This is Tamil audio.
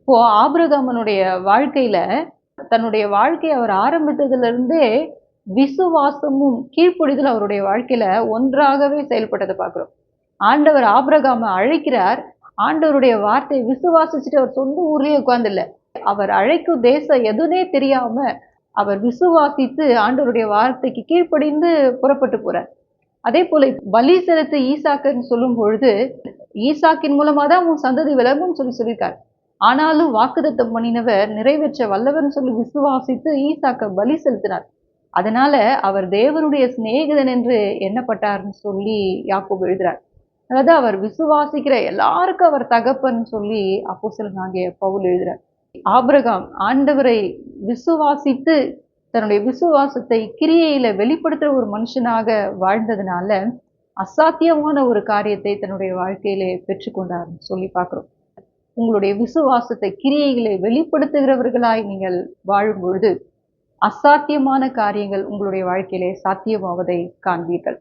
இப்போ ஆபிரகாமனுடைய வாழ்க்கையில, தன்னுடைய வாழ்க்கைய அவர் ஆரம்பித்ததுல இருந்தே, விசுவாசமும், கீழ்ப்படிதலும் அவருடைய வாழ்க்கையில ஒன்றாகவே செயல்பட்டத பார்க்கிறோம். ஆண்டவர் ஆபிரகாம அழைக்கிறார். ஆண்டவருடைய வார்த்தைய விசுவாசிச்சுட்டு அவர் சொந்த ஊர்லயே உட்கார்ந்தில்ல. அவர் அழைக்கும் தேசம் எதுன்னே தெரியாம, அவர் விசுவாசித்து ஆண்டவருடைய வார்த்தைக்கு கீழ்ப்படிந்து புறப்பட்டு போறார். அதேபோல பலி செலுத்த ஈசாக்குன்னு சொல்லும் பொழுது, ஈசாக்கின் மூலமா தான் உன் சந்ததி விளங்கும்னு சொல்லியிருக்கார். ஆனாலும் வாக்குத்தத்தம் பண்ணினவர் நிறைவேற்ற வல்லவர்ன்னு சொல்லி விசுவாசித்து ஈசாக்க பலி செலுத்தினார். அதனால அவர் தேவனுடைய சிநேகிதன் என்று எண்ணப்பட்டார்ன்னு சொல்லி யாக்கோபு எழுதுறார். அதாவது அவர் விசுவாசிக்கிற எல்லாருக்கும் அவர் தகப்பன் சொல்லி அப்போஸ்தலனாகிய பவுல் எழுதுறார். ஆபிரகாம் ஆண்டவரை விசுவாசித்து தன்னுடைய விசுவாசத்தை கிரியையில வெளிப்படுத்துற ஒரு மனுஷனாக வாழ்ந்ததுனால அசாத்தியமான ஒரு காரியத்தை தன்னுடைய வாழ்க்கையிலே பெற்றுக்கொண்டார்னு சொல்லி பார்க்கிறோம். உங்களுடைய விசுவாசத்தை கிரியைகளை வெளிப்படுத்துகிறவர்களாய் நீங்கள் வாழும் பொழுது அசாத்தியமான காரியங்கள் உங்களுடைய வாழ்க்கையிலே சாத்தியமாவதை காண்பீர்கள்.